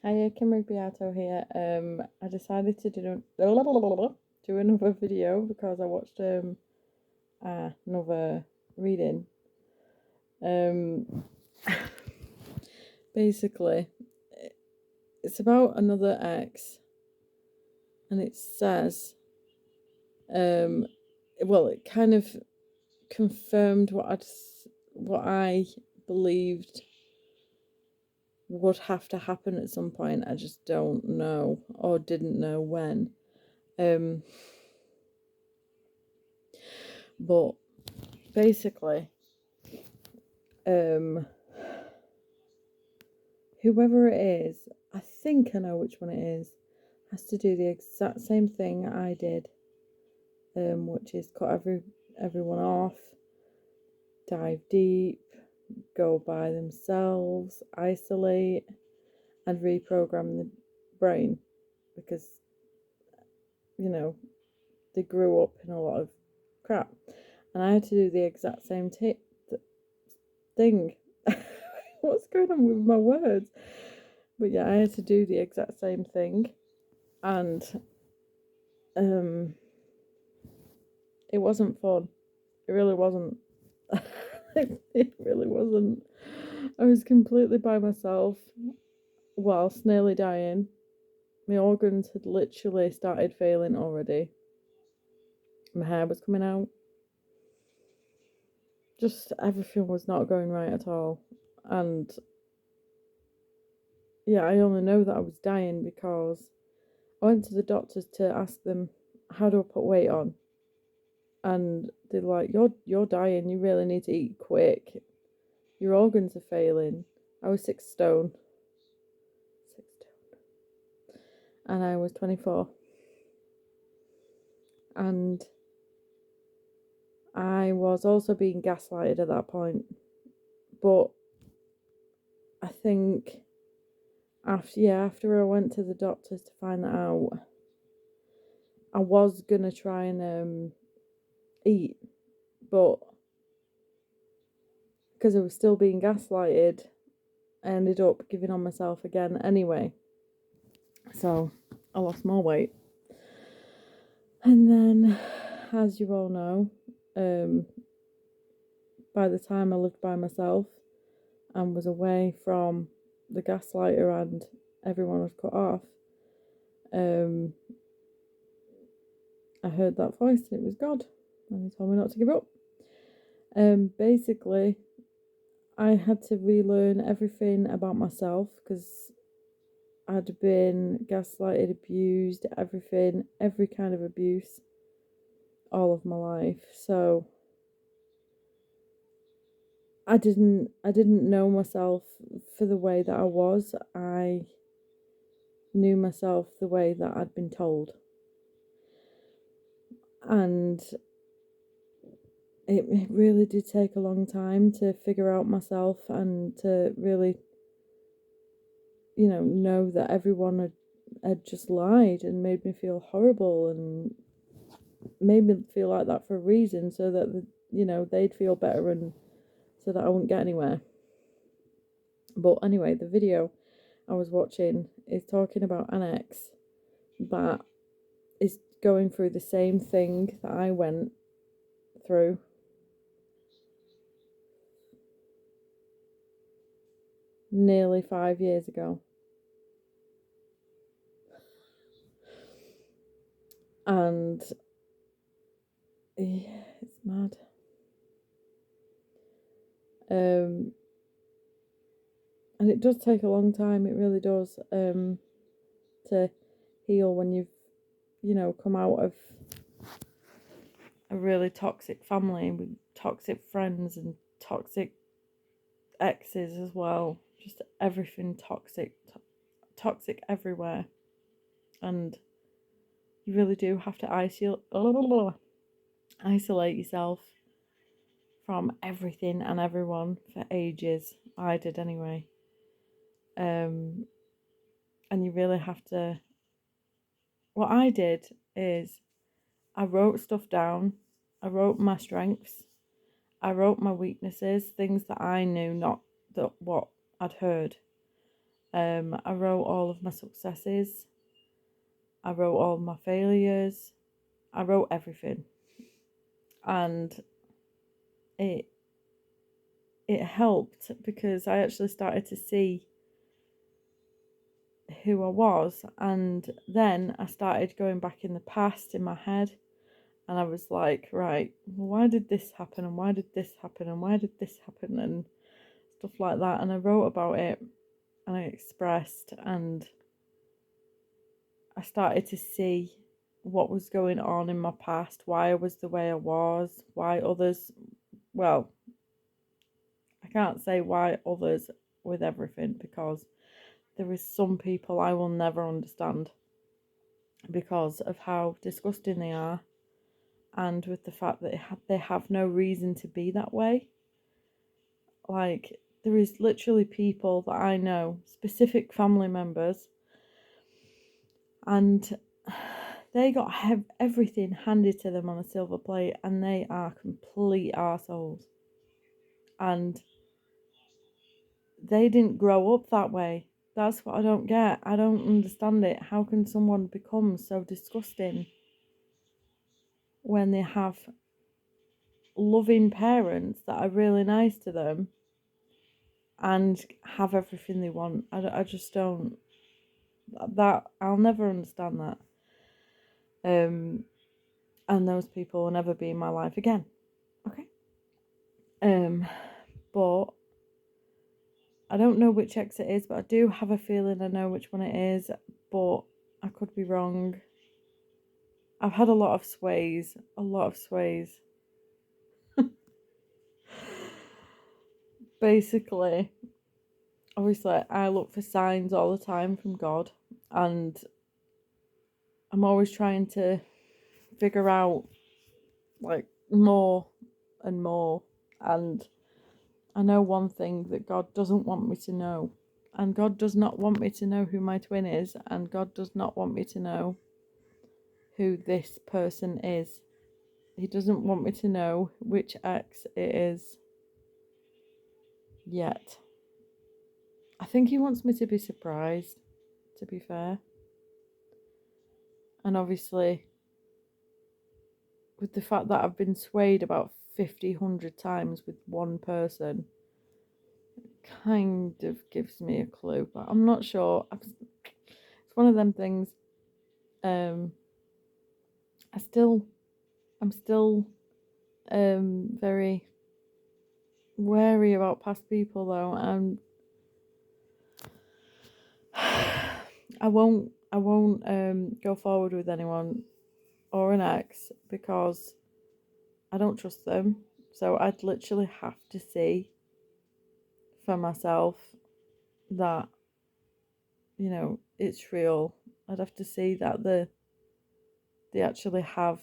Hiya, Kimberly Beato here. I decided to do another video because I watched another reading. Um, Basically, it's about another ex, and it says, well, it kind of confirmed what I believed would have to happen at some point. I just don't know or didn't know when. But basically, whoever it is, I think I know which one it is, has to do the exact same thing I did, which is cut everyone off, dive deep, go by themselves, isolate, and reprogram the brain because, you know, they grew up in a lot of crap. And I had to do the exact same thing. What's going on with my words? But yeah, I had to do the exact same thing. And it wasn't fun. It really wasn't. It really wasn't. I was completely by myself whilst nearly dying. My organs had literally started failing already. My hair was coming out. Just everything was not going right at all. And yeah, I only know that I was dying because I went to the doctors to ask them, how do I put weight on? And they're like, you're dying, you really need to eat quick. Your organs are failing. I was 6 stone. 6 stone. And I was 24. And I was also being gaslighted at that point. But I think after I went to the doctors to find that out, I was gonna try and eat, but because I was still being gaslighted, I ended up giving on myself again anyway. So I lost more weight. And then, as you all know, by the time I lived by myself and was away from the gaslighter and everyone was cut off, I heard that voice and it was God, and he told me not to give up. Basically, I had to relearn everything about myself because I'd been gaslighted, abused, every kind of abuse all of my life. So I didn't know myself for the way that I was. I knew myself the way that I'd been told. And it really did take a long time to figure out myself and to really, know that everyone had just lied and made me feel horrible and made me feel like that for a reason so that, they'd feel better and so that I wouldn't get anywhere. But anyway, the video I was watching is talking about an ex that is going through the same thing that I went through. Nearly 5 years ago. And yeah, it's mad. And it does take a long time, it really does, to heal when you've, come out of a really toxic family with toxic friends and toxic exes as well. Just everything toxic everywhere. And you really do have to isolate yourself from everything and everyone for ages. I did anyway. And you really have to. What I did is I wrote stuff down. I wrote my strengths. I wrote my weaknesses, things that I knew, not that what I'd heard. I wrote all of my successes. I wrote all of my failures. I wrote everything. And it helped because I actually started to see who I was, and then I started going back in the past in my head, and I was like, right, well, why did this happen, and why did this happen, and why did this happen, and stuff like that. And I wrote about it, and I expressed, and I started to see what was going on in my past, why I was the way I was, why others, well, I can't say why others with everything, because there is some people I will never understand because of how disgusting they are, and with the fact that they have no reason to be that way. Like, there is literally people that I know, specific family members, and they got everything handed to them on a silver plate, and they are complete arseholes. And they didn't grow up that way. That's what I don't get. I don't understand it. How can someone become so disgusting when they have loving parents that are really nice to them and have everything they want? I just don't. That I'll never understand that. And those people will never be in my life again. Okay. But I don't know which ex it is, but I do have a feeling I know which one it is, but I could be wrong. I've had a lot of sways. Basically, obviously, I look for signs all the time from God, and I'm always trying to figure out like more and more. And I know one thing that God doesn't want me to know, and God does not want me to know who my twin is, and God does not want me to know who this person is. He doesn't want me to know which ex it is yet. I think he wants me to be surprised, to be fair. And obviously, with the fact that I've been swayed about 100 times with one person, it kind of gives me a clue, but I'm not sure. It's one of them things. I'm still very wary about past people though, and I won't go forward with anyone or an ex because I don't trust them. So I'd literally have to see for myself that, you know, it's real. I'd have to see that they actually have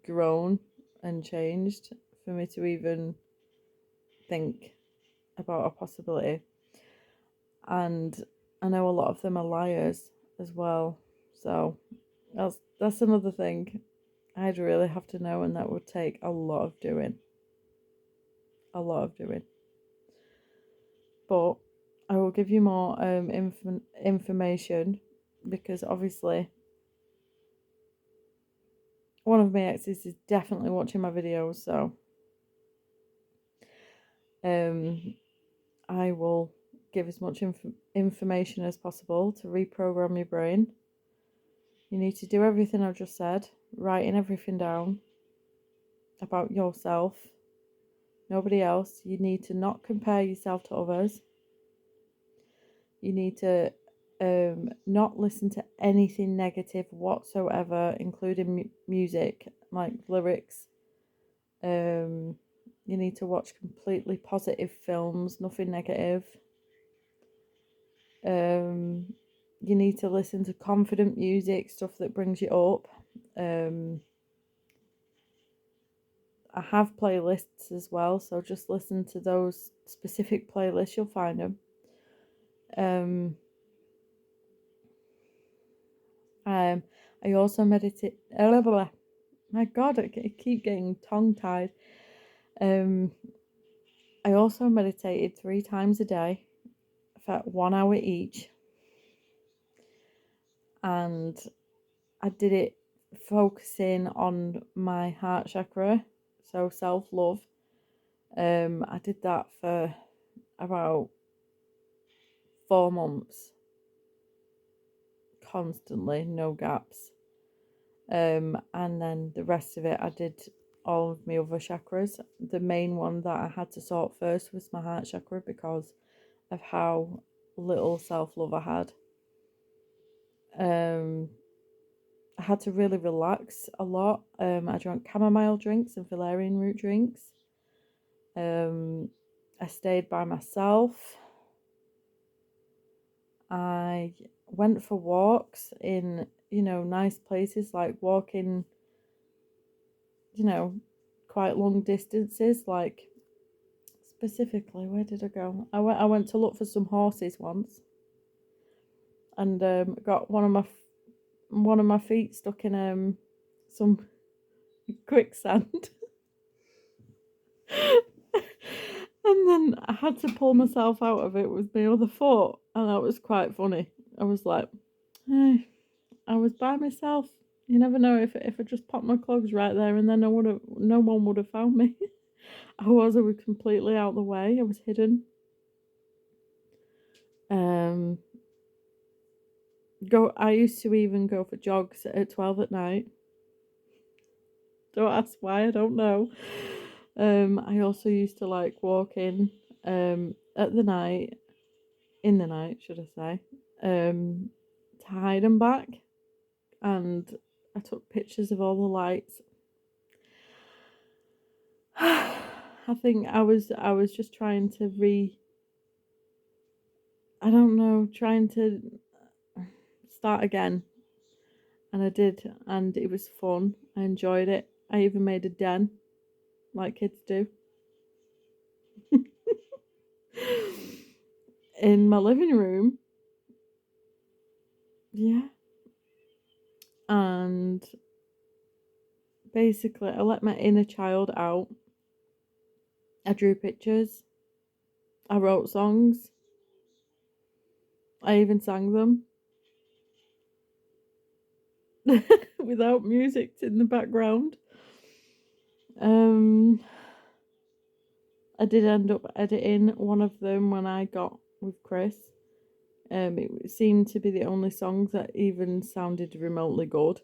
grown and changed for me to even think about a possibility. And I know a lot of them are liars as well. So that's another thing I'd really have to know, and that would take a lot of doing. A lot of doing. But I will give you more information because obviously one of my exes is definitely watching my videos, so I will give as much information as possible to reprogram your brain. You need to do everything I've just said, writing everything down about yourself, nobody else. You need to not compare yourself to others. You need to not listen to anything negative whatsoever, including music, like lyrics. You need to watch completely positive films, nothing negative. You need to listen to confident music, stuff that brings you up. I have playlists as well, so just listen to those specific playlists, you'll find them. I also meditate. My God, I keep getting tongue-tied. I also meditated 3 times a day for 1 hour each, and I did it focusing on my heart chakra, so self-love. I did that for about 4 months, constantly, no gaps. And then the rest of it, I did all of my other chakras. The main one that I had to sort first was my heart chakra because of how little self-love I had. I had to really relax a lot. I drank chamomile drinks and valerian root drinks. I stayed by myself. I went for walks in, nice places, like walking, quite long distances. Like, specifically, where did I go? I went to look for some horses once, and got one of my feet stuck in some quicksand. And then I had to pull myself out of it with my other foot, and that was quite funny. I was like, hey, I was by myself. You never know, if I just popped my clogs right there, and then no one would have found me. I was completely out of the way. I was hidden. I used to even go for jogs at 12 at night. Don't ask why, I don't know. I also used to like walking in the night, should I say, to hide and back, and I took pictures of all the lights. I think I was just trying to trying to start again, and I did, and it was fun. I enjoyed it. I even made a den, like kids do, in my living room. Yeah. And basically, I let my inner child out. I drew pictures. I wrote songs. I even sang them without music in the background. I did end up editing one of them when I got with Chris. It seemed to be the only songs that even sounded remotely good.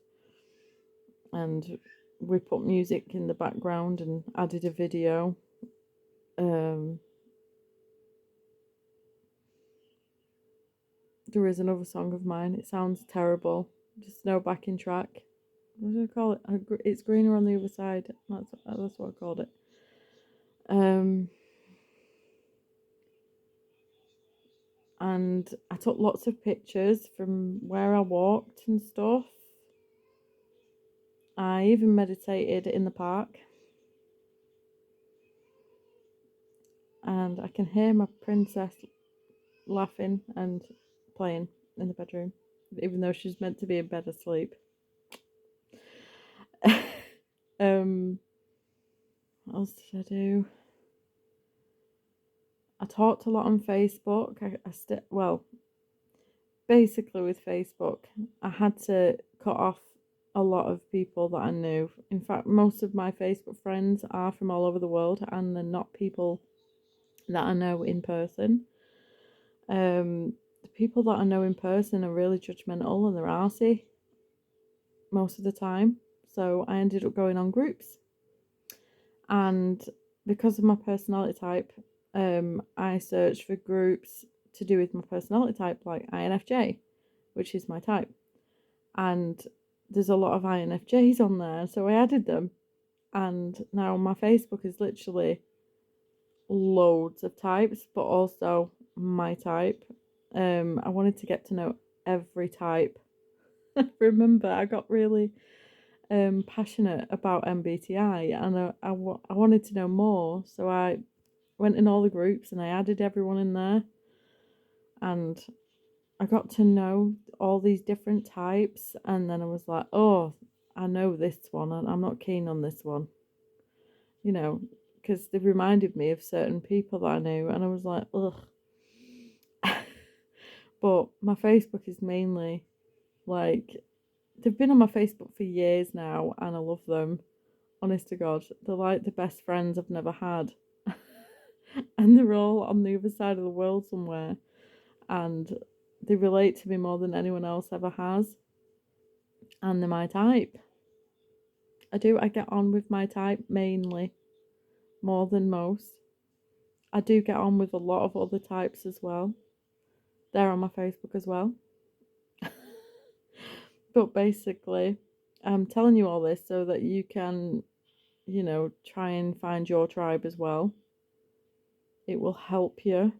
And we put music in the background and added a video. There is another song of mine. It sounds terrible. Just no backing track. What do I call it? It's greener on the other side. That's what I called it. And I took lots of pictures from where I walked and stuff. I even meditated in the park. And I can hear my princess laughing and playing in the bedroom, even though she's meant to be in bed asleep. What else did I do? I talked a lot on Facebook. Basically with Facebook, I had to cut off a lot of people that I knew. In fact, most of my Facebook friends are from all over the world, and they're not people that I know in person. The people that I know in person are really judgmental, and they're arsey most of the time. So I ended up going on groups, and because of my personality type, I searched for groups to do with my personality type, like INFJ, which is my type. And there's a lot of INFJs on there, so I added them. And now my Facebook is literally loads of types, but also my type. I wanted to get to know every type. Remember, I got really passionate about MBTI, and I wanted to know more, so I went in all the groups and I added everyone in there, and I got to know all these different types, and then I was like, oh, I know this one, and I'm not keen on this one, because they reminded me of certain people that I knew, and I was like, ugh. But my Facebook is mainly like, they've been on my Facebook for years now, and I love them. Honest to God, they're like the best friends I've never had. And they're all on the other side of the world somewhere. And they relate to me more than anyone else ever has. And they're my type. I get on with my type mainly, more than most. I do get on with a lot of other types as well. They're on my Facebook as well. But basically, I'm telling you all this so that you can, try and find your tribe as well. It will help you.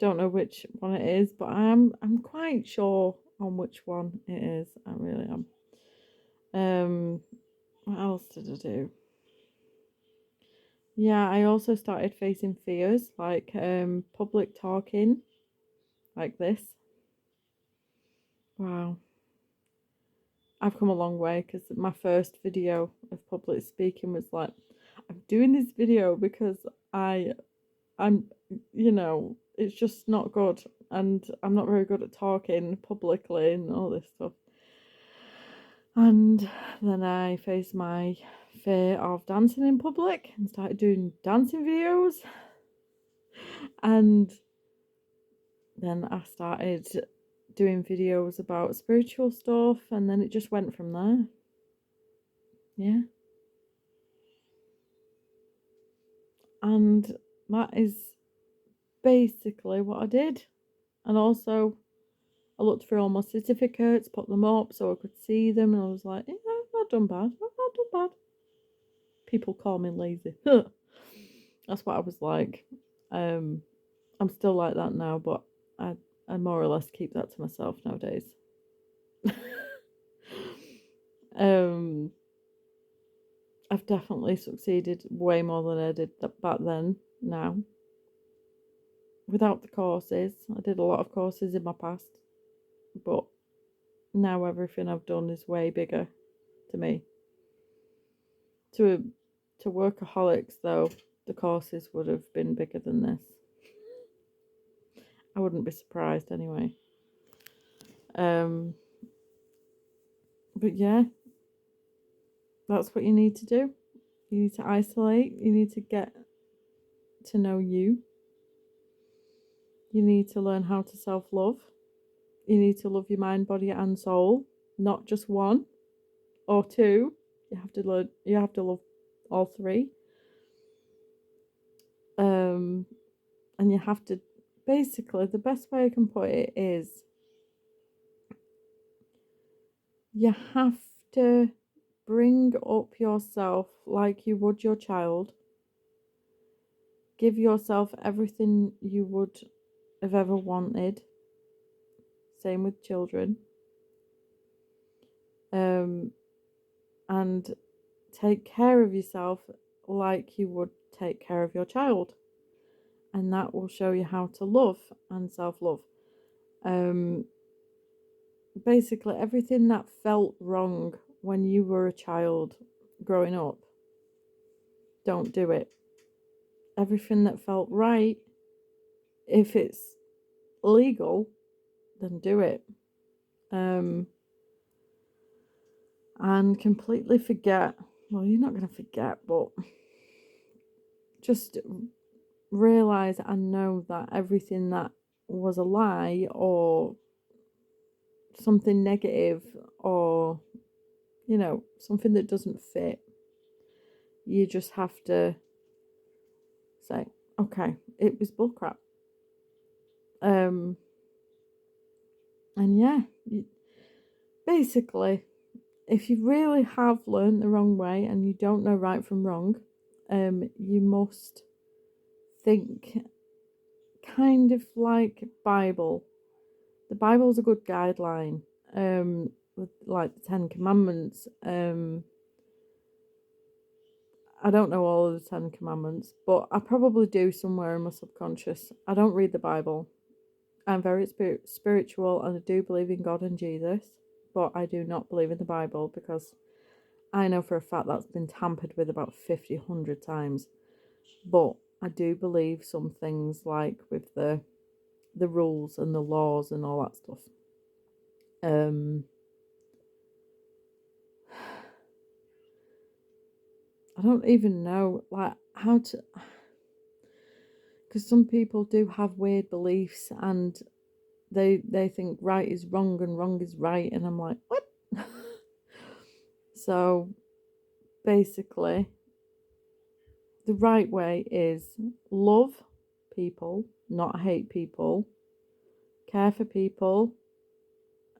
Don't know which one it is, but I'm quite sure on which one it is. I really am. What else did I do? Yeah, I also started facing fears like public talking, like this. Wow. I've come a long way because my first video of public speaking was like, I'm doing this video because I'm, it's just not good, and I'm not very good at talking publicly and all this stuff. And then I faced my fear of dancing in public and started doing dancing videos. And then I started doing videos about spiritual stuff, and then it just went from there. Yeah. And that is basically what I did. And also, I looked through all my certificates, put them up so I could see them, and I was like, yeah, I've not done bad. I've not done bad. People call me lazy. That's what I was like. I'm still like that now, but I more or less keep that to myself nowadays. um, I've definitely succeeded way more than I did back then now. Without the courses, I did a lot of courses in my past, but now everything I've done is way bigger to me. To workaholics though, the courses would have been bigger than this. I wouldn't be surprised anyway. But yeah, that's what you need to do. You need to isolate. You need to get to know you. You need to learn how to self-love. You need to love your mind, body, and soul, not just one or two. You have to learn. You have to love all three. And you have to, basically, the best way I can put it is, you have to bring up yourself like you would your child. Give yourself everything you would have ever wanted. Same with children. And take care of yourself like you would take care of your child. And that will show you how to love and self-love. Basically, everything that felt wrong when you were a child growing up, don't do it. Everything that felt right, if it's legal, then do it. And completely forget. Well, you're not going to forget, but just realize and know that everything that was a lie or something negative or, something that doesn't fit, you just have to say, okay, it was bullcrap. And yeah, basically, if you really have learned the wrong way and you don't know right from wrong, you must think kind of like Bible. The Bible's a good guideline, with like the Ten Commandments. I don't know all of the Ten Commandments, but I probably do somewhere in my subconscious. I don't read the Bible. I'm very spiritual and I do believe in God and Jesus, but I do not believe in the Bible because I know for a fact that's been tampered with about 50, 100 times. But I do believe some things like with the the rules and the laws and all that stuff. I don't even know like how to, because some people do have weird beliefs and they think right is wrong and wrong is right, and I'm like, what? So basically, the right way is love people, not hate people, care for people,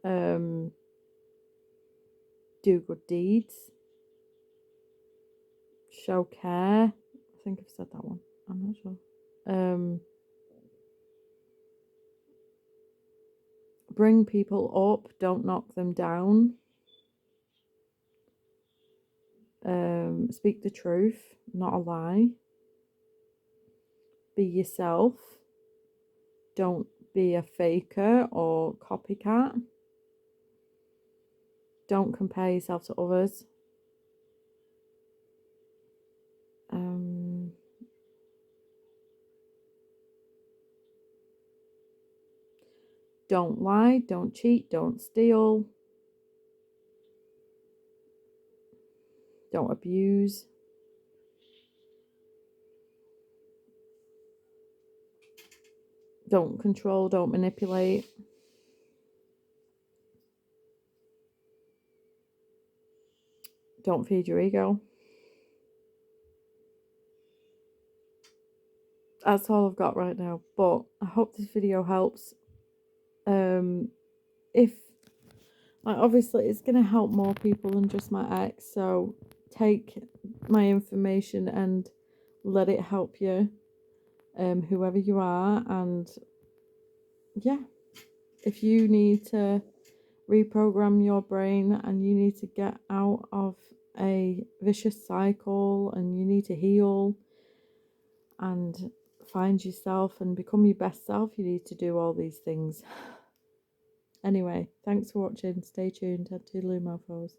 do good deeds, show care. I think I've said that one. I'm not sure. Bring people up, don't knock them down. Speak the truth, not a lie. Be yourself. Don't be a faker or copycat. Don't compare yourself to others. Don't lie, don't cheat, don't steal, don't abuse, don't control, don't manipulate, don't feed your ego. That's all I've got right now, but I hope this video helps. If like obviously it's going to help more people than just my ex, so take my information and let it help you, whoever you are. And yeah, if you need to reprogram your brain and you need to get out of a vicious cycle and you need to heal and find yourself and become your best self, you need to do all these things. Anyway, thanks for watching. Stay tuned. Toodaloo, mofos.